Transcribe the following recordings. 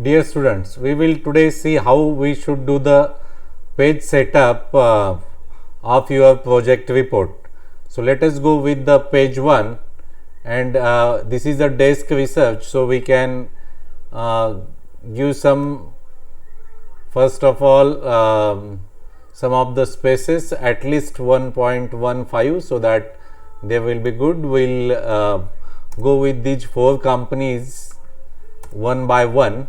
Dear students, we will today see how we should do the page setup of your project report. So let us go with the page 1, and this is a desk research, so we can give some, first of all, some of the spaces at least 1.15, so that they will be good. We'll go with these 4 companies one by one,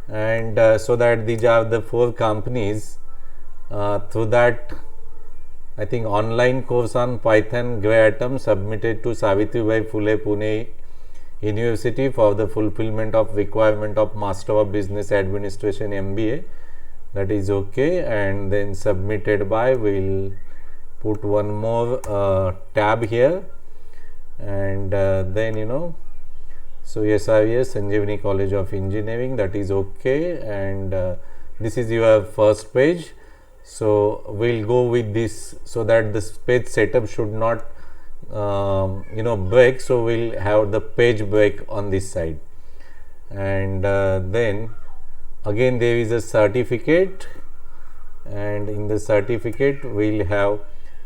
and so that these are the 4 companies. Through that, I think online course on Python Grey Atom submitted to Savitribai Phule Pune University for the fulfillment of requirement of Master of Business Administration MBA, that is okay, and then submitted by, we'll put one more tab here, and then so SRES Sanjeevani College of Engineering, that is okay, and this is your first page. So we'll go with this, so that this page setup should not break. So we'll have the page break on this side, and then again there is a certificate, and in the certificate we'll have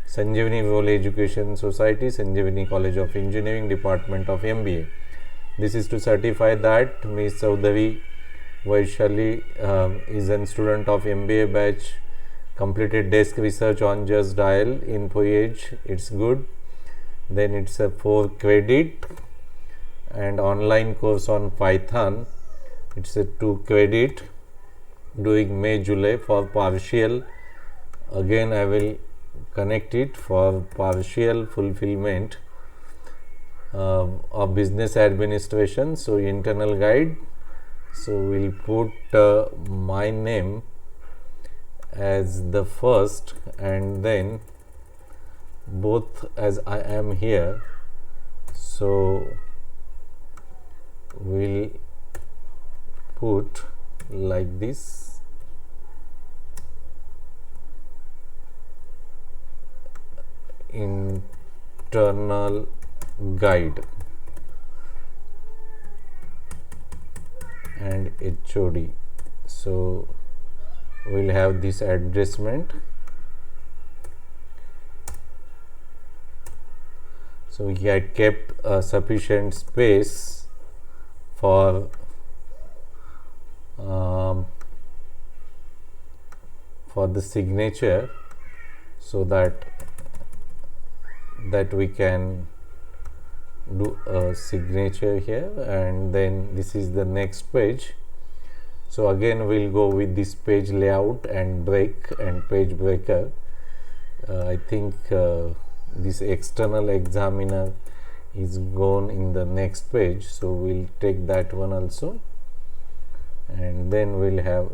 Sanjeevani Rural Education Society, Sanjeevani College of Engineering, Department of MBA. This is to certify that Ms. Chaudhary Vaishali is a student of MBA batch, completed desk research on Just Dial in POEG. It's good. Then it's a 4 credit, and online course on Python, it's a 2 credit, doing May July for partial. Again I will connect it for partial fulfillment of business administration. So internal guide, so we'll put my name as the first, and then both as I am here, so we'll put like this, internal guide and HOD. So we'll have this addressment. So we had kept sufficient space for the signature, so that we can do a signature here, and then this is the next page. So again we'll go with this page layout and break and page breaker. I think this external examiner is gone in the next page, so we'll take that one also, and then we'll have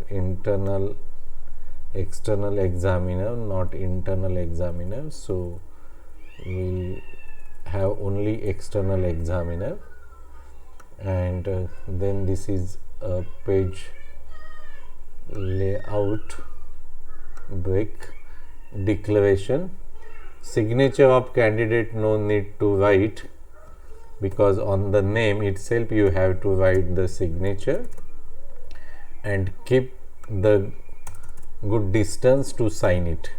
external examiner, not internal examiner. So we'll have only external examiner, and then this is a page layout, break, declaration, signature of candidate no need to write, because on the name itself you have to write the signature, and keep the good distance to sign it,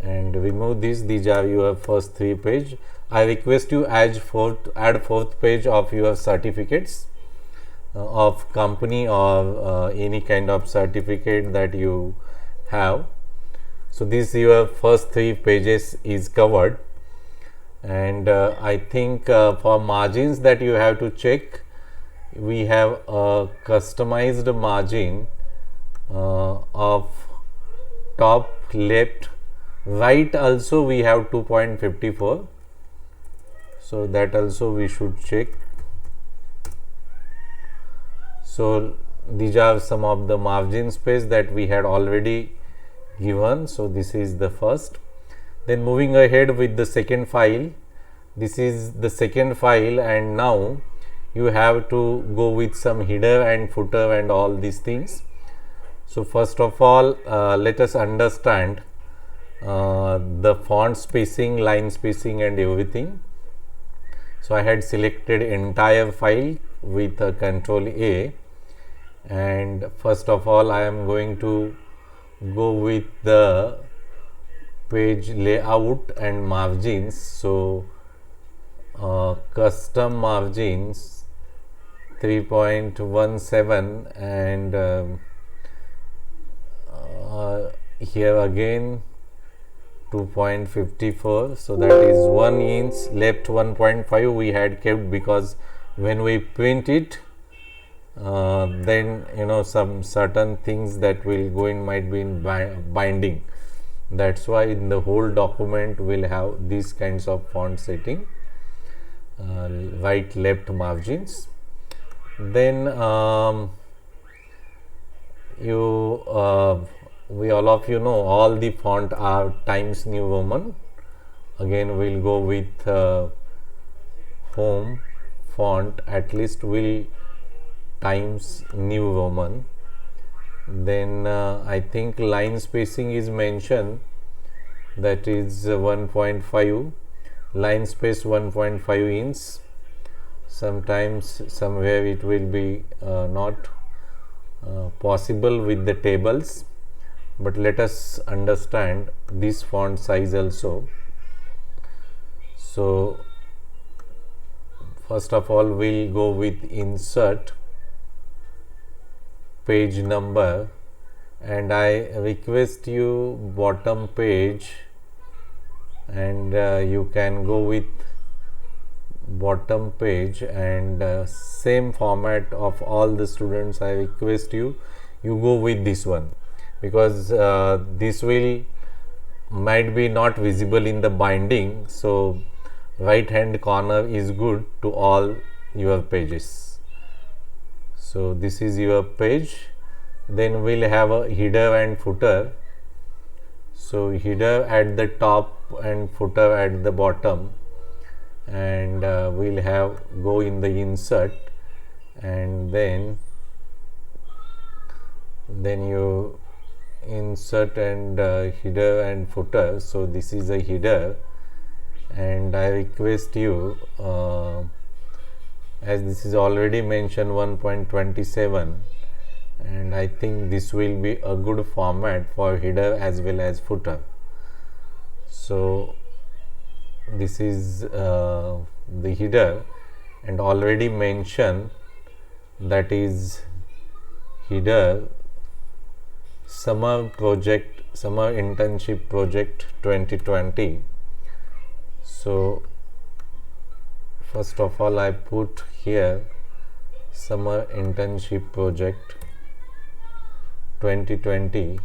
and remove this. These are your first 3 page. I request you add 4th page of your certificates of company or any kind of certificate that you have. So this your first 3 pages is covered, and I think for margins that you have to check, we have a customized margin of top left, right also we have 2.54, so that also we should check. So these are some of the margin space that we had already given. So this is the first. Then moving ahead with the second file, this is the second file, and now you have to go with some header and footer and all these things. So first of all, let us understand the font spacing, line spacing and everything. So I had selected entire file with Control A, and first of all I am going to go with the page layout and margins. So custom margins 3.17 and here again 2.54, so that is 1 inch. Left 1.5 we had kept because when we print it then some certain things that will go in might be in binding. That's why in the whole document we'll have these kinds of font setting, right left margins. Then we all of you know all the font are Times New Roman. Again we'll go with home font, at least will Times New Roman. Then I think line spacing is mentioned, that is 1.5, line space 1.5 inch. Sometimes somewhere it will be not possible with the tables, but let us understand this font size also. So first of all we'll go with insert page number, and I request you bottom page, and you can go with bottom page, and same format of all the students. I request you go with this one, because this will might be not visible in the binding, so right hand corner is good to all your pages. So this is your page. Then we'll have a header and footer. So header at the top and footer at the bottom, and we'll have go in the insert, and then you insert and header and footer. So this is a header, and I request you as this is already mentioned 1.27, and I think this will be a good format for header as well as footer. So this is the header, and already mentioned, that is header summer internship project 2020. So first of all I put here summer internship project 2020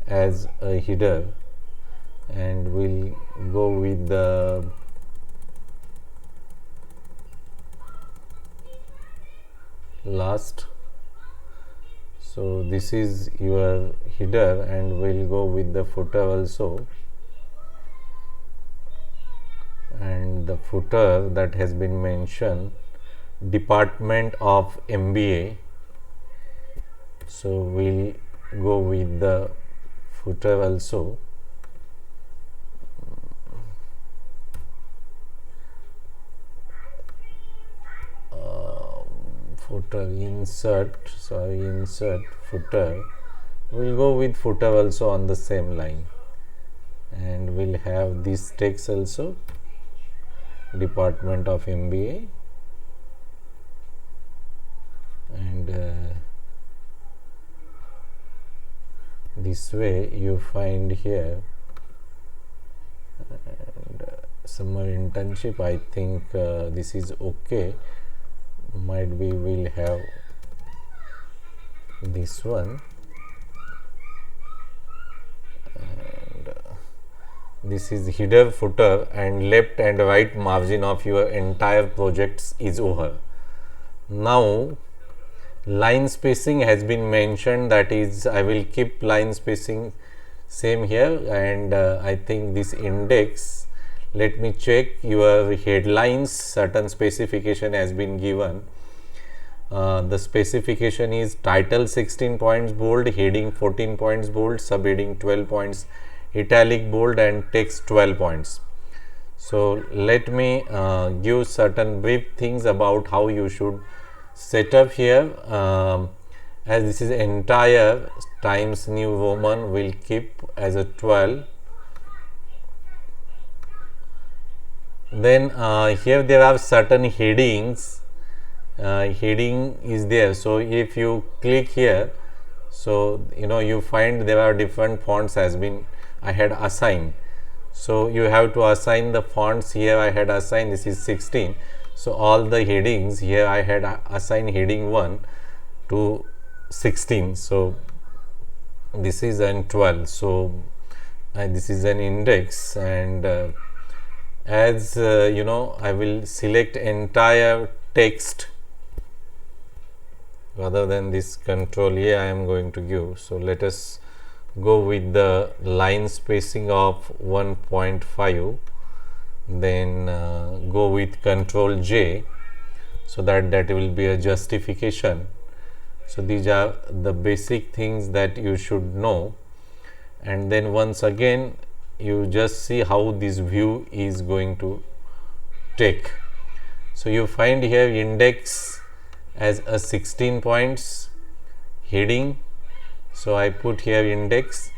as a header, and we'll go with the last. So this is your header, and we'll go with the footer also, and the footer that has been mentioned Department of MBA. So we'll go with the footer also. Footer insert footer, we'll go with footer also on the same line, and we'll have this text also Department of MBA, and this way you find here, and summer internship. I think this is okay. Might be we'll have this one, and this is header, footer, and left and right margin of your entire projects is over. Now line spacing has been mentioned, that is I will keep line spacing same here, and I think this index, let me check your headlines, certain specification has been given. The specification is title 16 points bold, heading 14 points bold, subheading 12 points italic bold, and text 12 points. So let me give certain brief things about how you should set up here. as this is entire Times New Roman, will keep as a 12. Then here there are certain headings. Heading is there, so if you click here, so you find there are different fonts has been I had assigned. So you have to assign the fonts. Here I had assigned, this is 16, so all the headings here I had assigned heading 1 to 16, so this is an 12. So this is an index, and as I will select entire text rather than this control A I am going to give. So let us go with the line spacing of 1.5, then go with control J, so that will be a justification. So these are the basic things that you should know, and then once again you just see how this view is going to take. So you find here index as a 16 points, heading, so I put here index.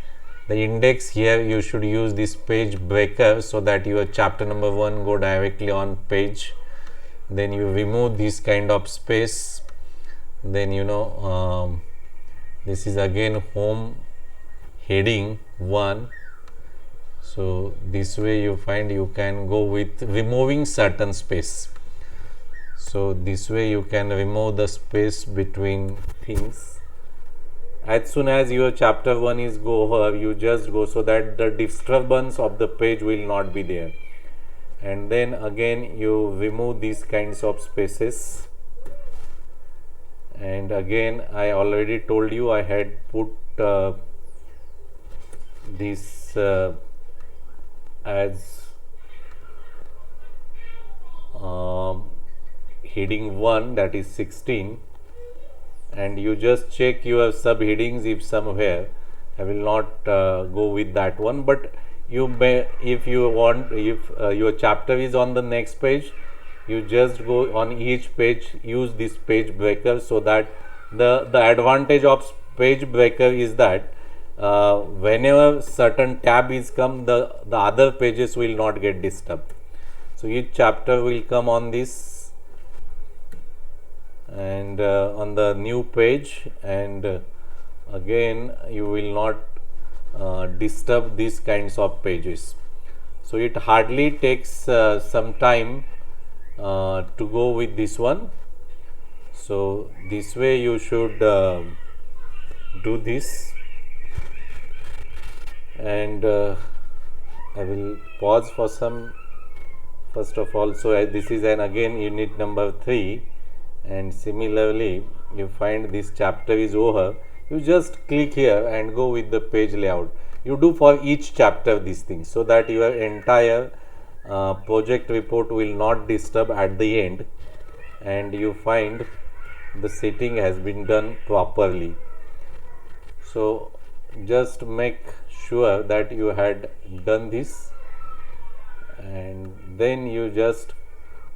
The index here you should use this page breaker, so that your chapter number 1 go directly on page. Then you remove this kind of space, then this is again home heading 1. So this way you find you can go with removing certain space. So this way you can remove the space between things. As soon as your chapter 1 is go over, you just go, so that the disturbance of the page will not be there. And then again you remove these kinds of spaces. And again I already told you I had put this as heading 1, that is 16, and you just check your subheadings if somewhere. I will not go with that one, but you may, if you want, if your chapter is on the next page, you just go on each page, use this page breaker, so that the advantage of page breaker is that whenever certain tab is come, the other pages will not get disturbed. So each chapter will come on this, and on the new page, and again you will not disturb these kinds of pages. So it hardly takes some time to go with this one. So this way you should do this, and I will pause for some. First of all, so this is an again unit number 3, and similarly you find this chapter is over, you just click here and go with the page layout. You do for each chapter these things, so that your entire project report will not disturb at the end, and you find the setting has been done properly. So just make sure that you had done this, and then you just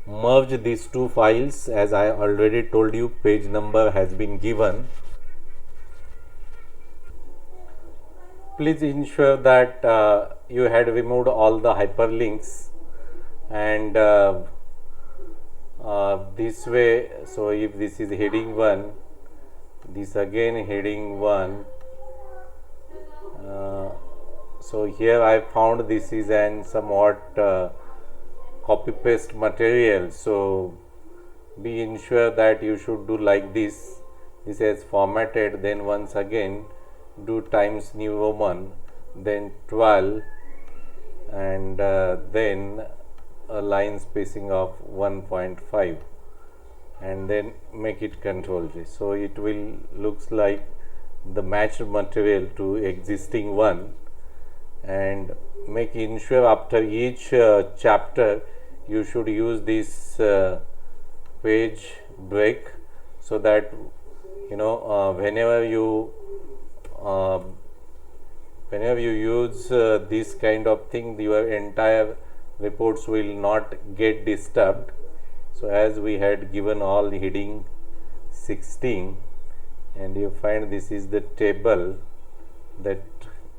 merge these two files. As I already told you, page number has been given. Please ensure that you had removed all the hyperlinks, and this way, so if this is heading 1, this again heading 1, so here I found this is an somewhat copy paste material, so be ensure that you should do like this. This is formatted, then once again do Times New Roman, then 12, and then a line spacing of 1.5, and then make it Control J. So it will looks like the matched material to existing one, and make ensure after each chapter you should use this page break, so that whenever you use this kind of thing, your entire reports will not get disturbed. So as we had given all heading 16, and you find this is the table that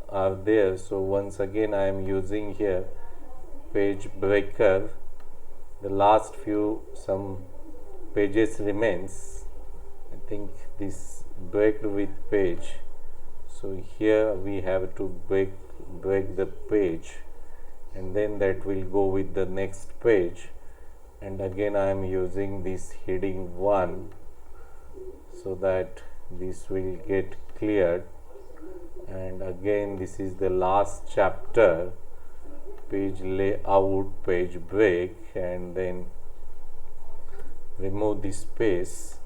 are there. So once again I am using here page breaker. The last few some pages remains. I think this break with page. So here we have to break the page, and then that will go with the next page. And again I am using this heading 1 so that this will get cleared. And again this is the last chapter, page layout, page break, and then remove this space.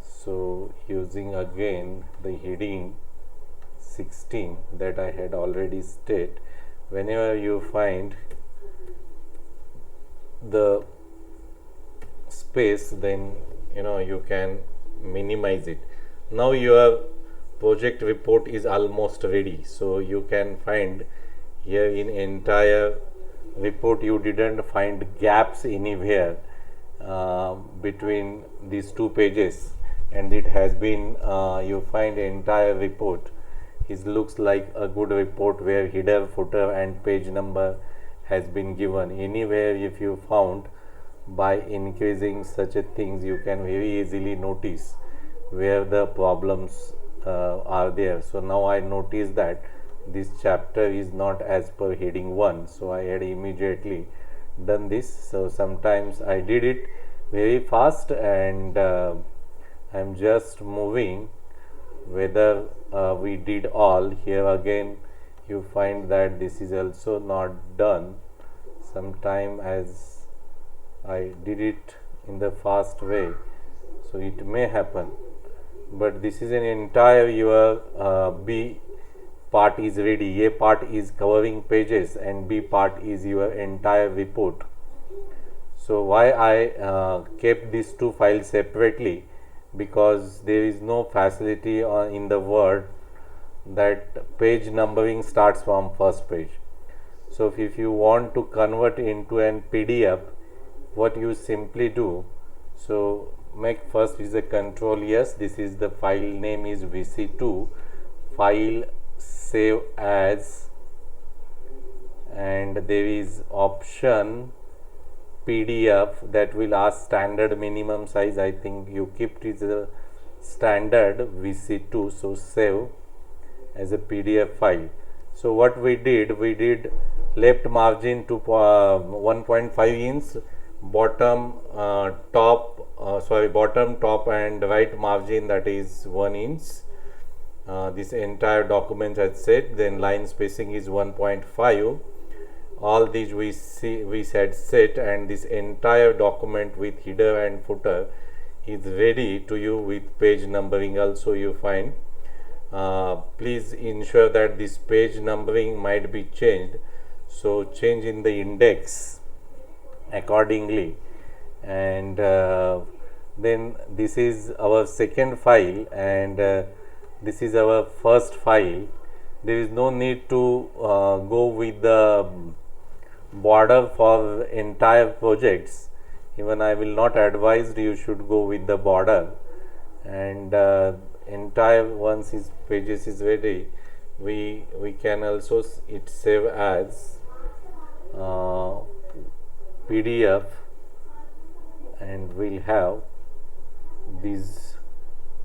So using again the heading 16 that I had already stated, whenever you find the space, then you can minimize it. Now your project report is almost ready, so you can find here in entire report you didn't find gaps anywhere between these two pages, and it has been you find entire report it looks like a good report where header, footer and page number has been given. Anywhere if you found, by increasing such a things you can very easily notice where the problems are there. So now I notice that this chapter is not as per heading 1, so I had immediately done this. So sometimes I did it very fast, and I am just moving whether we did all. Here again you find that this is also not done. Sometime as I did it in the fast way, so it may happen, but this is an entire your B part is ready. A part is covering pages and B part is your entire report. So why I kept these two files separately, because there is no facility in the Word that page numbering starts from first page. So if you want to convert into an PDF, what you simply do, so make first is a control yes, this is the file name is VC2, file save as, and there is option PDF that will ask standard minimum size. I think you kept it as a standard VC2, so save as a PDF file. So what we did left margin to 1.5 inch, bottom top and right margin that is 1 inch. This entire document has set. Then line spacing is 1.5. All these we said set, and this entire document with header and footer is ready to you with page numbering also you find. Please ensure that this page numbering might be changed, so change in the index accordingly. And then this is our second file, and this is our first file. There is no need to go with the border for entire projects. Even I will not advise you should go with the border, and entire once his pages is ready, we can also it save as PDF, and we'll have this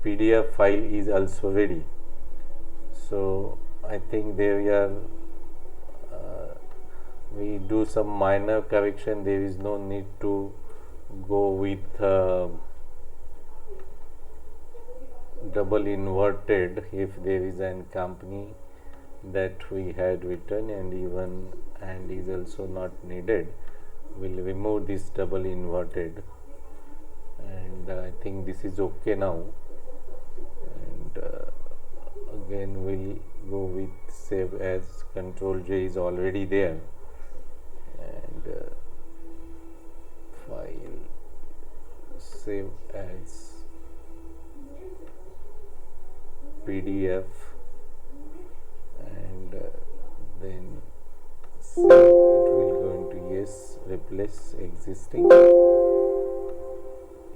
PDF file is also ready. So I think there are we do some minor correction. There is no need to go with double inverted if there is an company that we had written, and even and is also not needed. We'll remove this double inverted, and I think this is okay now. And again we'll go with save as. Control J is already there, and file save as PDF, and then save. It will go into yes, replace existing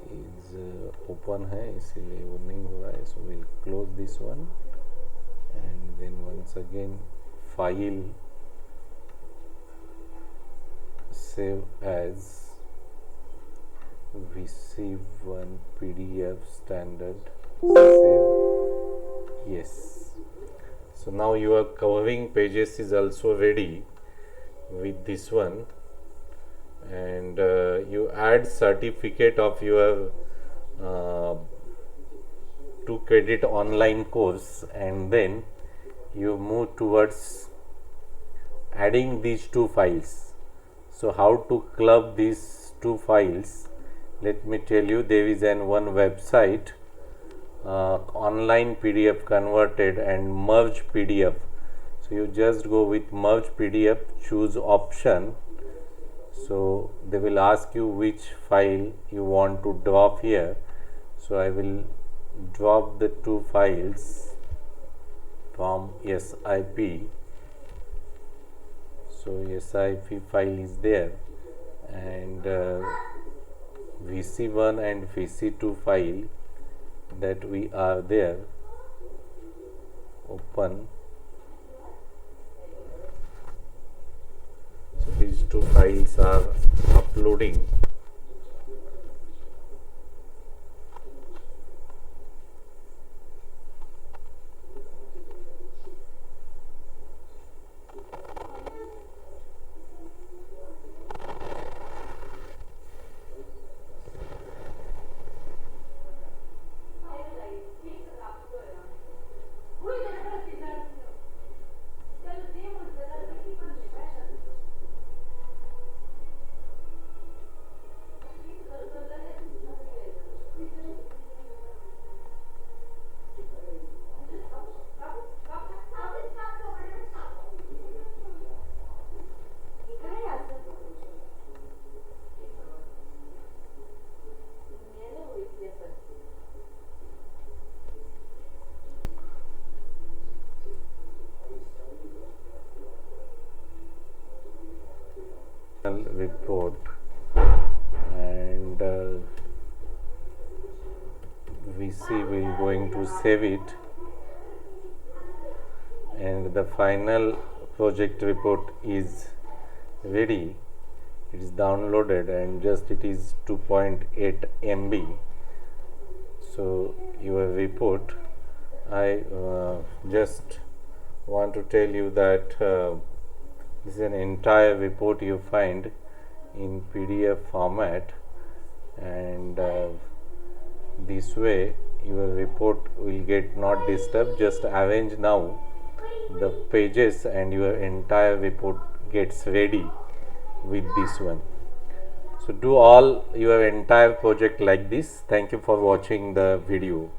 is open है, इसीलिए वो नहीं हो रहा है, so we close this one, and then once again file, save as VC1 PDF standard, save yes. So now your covering pages is also ready with this one, and you add certificate of your 2 credit online course, and then you move towards adding these 2 files. So how to club these 2 files? Let me tell you, there is one website, online PDF converted and merge PDF. So you just go with merge PDF, choose option. So they will ask you which file you want to drop here. So I will drop the 2 files from SIP. So SIP file is there, and VC1 and VC2 file that we are there. Open. So these 2 files are uploading. Report, and VC will going to save it, and the final project report is ready. It is downloaded, and just it is 2.8 MB. So your report, I just want to tell you that this is an entire report you find in PDF format, and this way your report will get not disturbed. Just arrange now the pages and your entire report gets ready with this one. So do all your entire project like this. Thank you for watching the video.